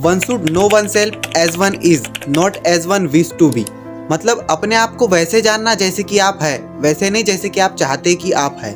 One should know oneself as one is, not as one wish to be. मतलब अपने आप को वैसे जानना जैसे कि आप है, वैसे नहीं जैसे कि आप चाहते कि आप है।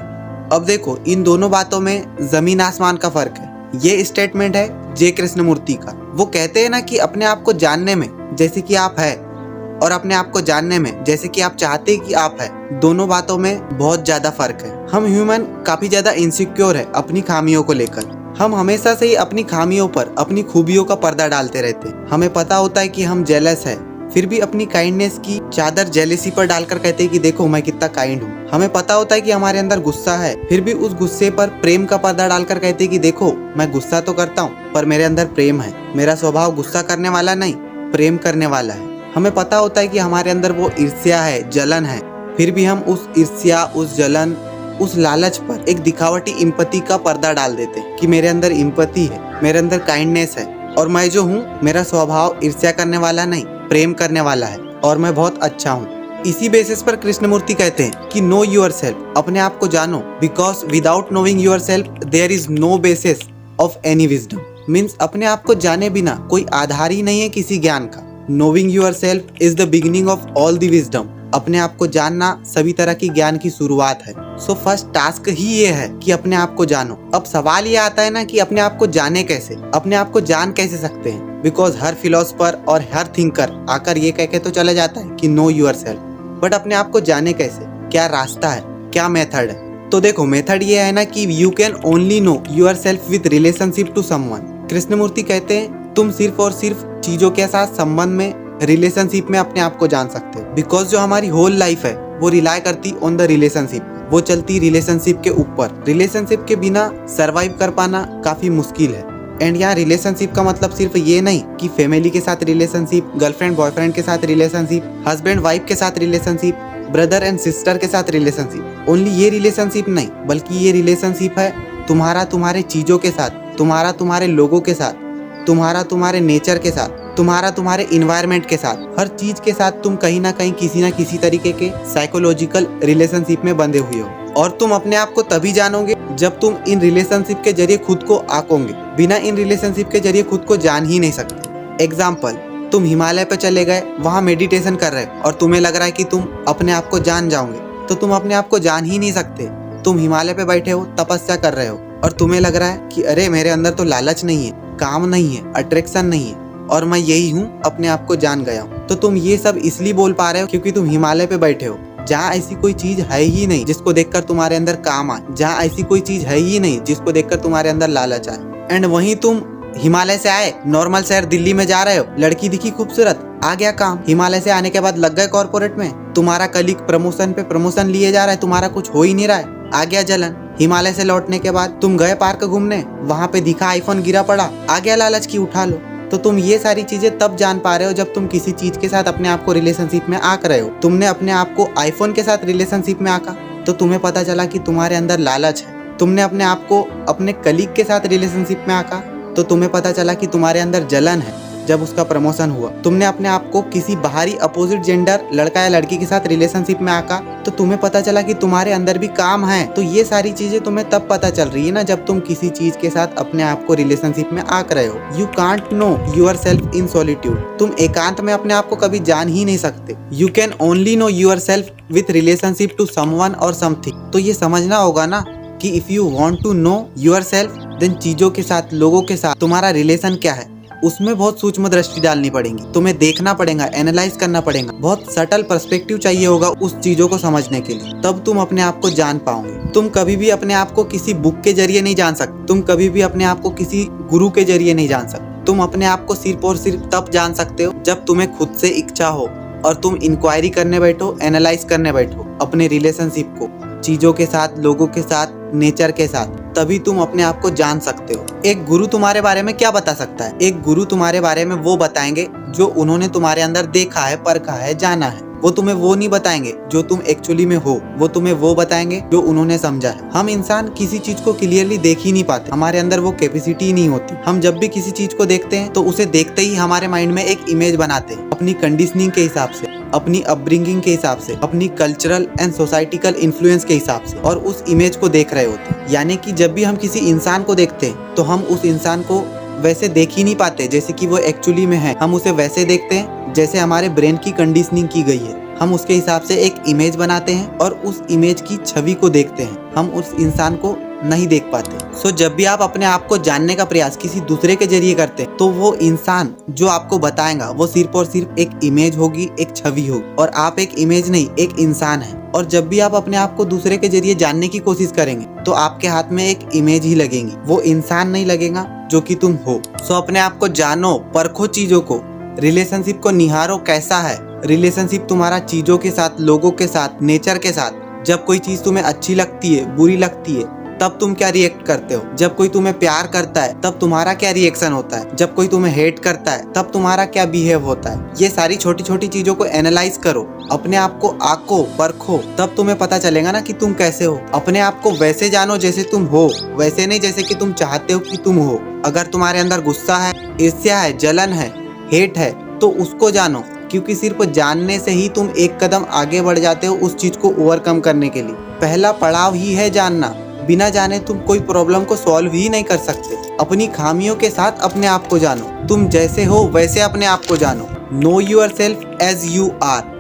अब देखो इन दोनों बातों में जमीन आसमान का फर्क है। ये स्टेटमेंट है जे कृष्णमूर्ति का। वो कहते हैं ना कि अपने आप को जानने में जैसे कि आप है और अपने आप को जानने में जैसे कि आप चाहते कि आप है, दोनों बातों में बहुत ज्यादा फर्क है। हम ह्यूमन काफी ज्यादा इनसिक्योर है अपनी खामियों को लेकर। हम हमेशा से ही अपनी खामियों पर अपनी खूबियों का पर्दा डालते रहते हैं। हमें पता होता है कि हम जेलस है, फिर भी अपनी काइंडनेस की चादर जेलेसी पर डालकर कहते हैं कि देखो मैं कितना काइंड हूँ। हमें पता होता है कि हमारे अंदर गुस्सा है, फिर भी उस गुस्से पर प्रेम का पर्दा डालकर कहते हैं कि देखो मैं गुस्सा तो करता हूँ पर मेरे अंदर प्रेम है, मेरा स्वभाव गुस्सा करने वाला नहीं प्रेम करने वाला है। हमें पता होता है कि हमारे अंदर वो ईर्ष्या है, जलन है, फिर भी हम उस ईर्ष्या, उस जलन, उस लालच पर एक दिखावटी इम्पति का पर्दा डाल देते हैं कि मेरे अंदर इम्पति है, मेरे अंदर काइंडनेस है और मैं जो हूँ मेरा स्वभाव ईर्ष्या करने वाला नहीं प्रेम करने वाला है और मैं बहुत अच्छा हूँ। इसी बेसिस पर कृष्णमूर्ति कहते हैं कि नो यूर सेल्फ, अपने आप को जानो, because without knowing yourself there is no basis of any wisdom. Means अपने आप को जाने बिना कोई आधार ही नहीं है किसी ज्ञान का। Knowing yourself is the beginning of all the wisdom. अपने आप को जानना सभी तरह की ज्ञान की शुरुआत है। सो फर्स्ट टास्क ही ये है कि अपने आप को जानो। अब सवाल ये आता है ना कि अपने आप को जाने कैसे, अपने आप को जान कैसे सकते हैं। बिकॉज हर फिलोसफर और हर थिंकर आकर ये कह के तो चला जाता है कि नो यूर सेल्फ, बट अपने आप को जाने कैसे, क्या रास्ता है, क्या मेथड है। तो देखो मेथड ये है ना कि you can only know yourself with relationship to someone. Krishnamurti कहते हैं तुम सिर्फ और सिर्फ चीजों के साथ संबंध में, रिलेशनशिप में अपने आप को जान सकते हो। बिकॉज जो हमारी होल लाइफ है वो रिलाई करती ऑन द रिलेशनशिप, वो चलती रिलेशनशिप के ऊपर। रिलेशनशिप के बिना सरवाइव कर पाना काफी मुश्किल है। एंड यहाँ रिलेशनशिप का मतलब सिर्फ ये नहीं कि फैमिली के साथ रिलेशनशिप, गर्लफ्रेंड बॉयफ्रेंड के साथ रिलेशनशिप, हस्बैंड वाइफ के साथ रिलेशनशिप, ब्रदर एंड सिस्टर के साथ रिलेशनशिप। ओनली ये रिलेशनशिप नहीं, बल्कि ये रिलेशनशिप है तुम्हारा तुम्हारे चीजों के साथ, तुम्हारा तुम्हारे लोगों के साथ, तुम्हारा तुम्हारे नेचर के साथ, तुम्हारा तुम्हारे इन्वायरमेंट के साथ। हर चीज के साथ तुम कहीं ना कहीं किसी ना किसी तरीके के साइकोलॉजिकल रिलेशनशिप में बंधे हुए हो। और तुम अपने आप को तभी जानोगे जब तुम इन रिलेशनशिप के जरिए खुद को आकोगे। बिना इन रिलेशनशिप के जरिए खुद को जान ही नहीं सकते। एग्जाम्पल, तुम हिमालय पे चले गए, वहाँ मेडिटेशन कर रहे हो और तुम्हें लग रहा है कि तुम अपने आप को जान जाओगे, तो तुम अपने आप को जान ही नहीं सकते। तुम हिमालय पे बैठे हो, तपस्या कर रहे हो और तुम्हें लग रहा है कि अरे मेरे अंदर तो लालच नहीं है, काम नहीं है, अट्रैक्शन नहीं है और मैं यही हूँ, अपने आप को जान गया हूँ। तो तुम ये सब इसलिए बोल पा रहे हो क्योंकि तुम हिमालय पे बैठे हो, जहाँ ऐसी कोई चीज है ही नहीं जिसको देखकर तुम्हारे अंदर काम आए, जहाँ ऐसी कोई चीज है ही नहीं जिसको देखकर तुम्हारे अंदर लालच आए। एंड वहीं तुम हिमालय से आए, नॉर्मल शहर दिल्ली में जा रहे हो, लड़की दिखी खूबसूरत, आ गया काम। हिमालय से आने के बाद लग गए कॉर्पोरेट में, तुम्हारा कलीग प्रमोशन पे प्रमोशन लिए जा रहा है, तुम्हारा कुछ हो ही नहीं रहा है, आ गया जलन। हिमालय से लौटने के बाद तुम गए पार्क घूमने, वहाँ पे दिखा आईफोन गिरा पड़ा, आ गया लालच की उठा लो। तो तुम ये सारी चीजें तब जान पा रहे हो जब तुम किसी चीज के साथ अपने आप को रिलेशनशिप में आक रहे हो। तुमने अपने आप को आईफोन के साथ रिलेशनशिप में आका तो तुम्हें पता चला कि तुम्हारे अंदर लालच है। तुमने अपने आप को अपने कलीग के साथ रिलेशनशिप में आका तो तुम्हें पता चला कि तुम्हारे अंदर जलन है जब उसका प्रमोशन हुआ। तुमने अपने आप को किसी बाहरी अपोजिट जेंडर लड़का या लड़की के साथ रिलेशनशिप में आका तो तुम्हें पता चला कि तुम्हारे अंदर भी काम है। तो ये सारी चीजें तुम्हें तब पता चल रही है ना जब तुम किसी चीज के साथ अपने आप को रिलेशनशिप में आक रहे हो। You can't know yourself in solitude. तुम एकांत में अपने आप को कभी जान ही नहीं सकते। You can only know yourself with relationship to someone और समथिंग। तो ये समझना होगा ना कि if you want to know yourself then चीजों के साथ, लोगों के साथ तुम्हारा रिलेशन क्या है, उसमें बहुत सूक्ष्म दृष्टि डालनी पड़ेगी। तुम्हें देखना पड़ेगा, एनालाइज करना पड़ेगा, बहुत सटल पर्सपेक्टिव चाहिए होगा उस चीजों को समझने के लिए, तब तुम अपने आप को जान पाओगे। तुम कभी भी अपने आप को किसी बुक के जरिए नहीं जान सकते, तुम कभी भी अपने आप को किसी गुरु के जरिए नहीं जान सकते। तुम अपने आप को सिर्फ और सिर्फ तब जान सकते हो जब तुम्हें खुद से इच्छा हो और तुम इंक्वायरी करने बैठो, एनालाइज करने बैठो अपने रिलेशनशिप को, चीजों के साथ, लोगों के साथ, नेचर के साथ, तभी तुम अपने आप को जान सकते हो। एक गुरु तुम्हारे बारे में क्या बता सकता है? एक गुरु तुम्हारे बारे में वो बताएंगे जो उन्होंने तुम्हारे अंदर देखा है, परखा है, जाना है। वो तुम्हें वो नहीं बताएंगे जो तुम एक्चुअली में हो, वो तुम्हें वो बताएंगे जो उन्होंने समझा है। हम इंसान किसी चीज को क्लियरली देख ही नहीं पाते, हमारे अंदर वो कैपेसिटी नहीं होती। हम जब भी किसी चीज को देखते हैं तो उसे देखते ही हमारे माइंड में एक इमेज बनाते हैं अपनी कंडीशनिंग के हिसाब से, अपनी अपब्रिंगिंग के हिसाब से, अपनी कल्चरल एंड सोसाइटिकल इन्फ्लुएंस के हिसाब से, और उस इमेज को देख रहे होते हैं। यानी कि जब भी हम किसी इंसान को देखते हैं तो हम उस इंसान को वैसे देख ही नहीं पाते जैसे कि वो एक्चुअली में है। हम उसे वैसे देखते हैं जैसे हमारे ब्रेन की कंडीशनिंग की गई है। हम उसके हिसाब से एक इमेज बनाते हैं और उस इमेज की छवि को देखते हैं। हम उस इंसान को नहीं देख पाते। सो जब भी आप अपने आप को जानने का प्रयास किसी दूसरे के जरिए करते हैं तो वो इंसान जो आपको बताएगा वो सिर्फ और सिर्फ एक इमेज होगी, एक छवि होगी, और आप एक इमेज नहीं, एक इंसान है। और जब भी आप अपने आप को दूसरे के जरिए जानने की कोशिश करेंगे तो आपके हाथ में एक इमेज ही लगेगी, वो इंसान नहीं लगेगा जो कि तुम हो। सो अपने आप को जानो, परखो चीजों को, रिलेशनशिप को निहारो कैसा है। रिलेशनशिप तुम्हारा चीजों के साथ, लोगों के साथ, नेचर के साथ। जब कोई चीज तुम्हें अच्छी लगती है, बुरी लगती है, तब तुम क्या रिएक्ट करते हो। जब कोई तुम्हें प्यार करता है तब तुम्हारा क्या रिएक्शन होता है। जब कोई तुम्हें हेट करता है तब तुम्हारा क्या बिहेव होता है। ये सारी छोटी छोटी चीजों को एनालाइज करो, अपने आप को आको, परखो, तब तुम्हें पता चलेगा ना कि तुम कैसे हो। अपने आप को वैसे जानो जैसे तुम हो, वैसे नहीं जैसे कि तुम चाहते हो कि तुम हो। अगर तुम्हारे अंदर गुस्सा है, ईर्ष्या है, जलन है, हेट है, तो उसको जानो, क्योंकि सिर्फ जानने से ही तुम एक कदम आगे बढ़ जाते हो उस चीज को ओवरकम करने के लिए। पहला पड़ाव ही है जानना। बिना जाने तुम कोई प्रॉब्लम को सॉल्व ही नहीं कर सकते। अपनी खामियों के साथ अपने आप को जानो। तुम जैसे हो वैसे अपने आप को जानो। Know yourself as you are.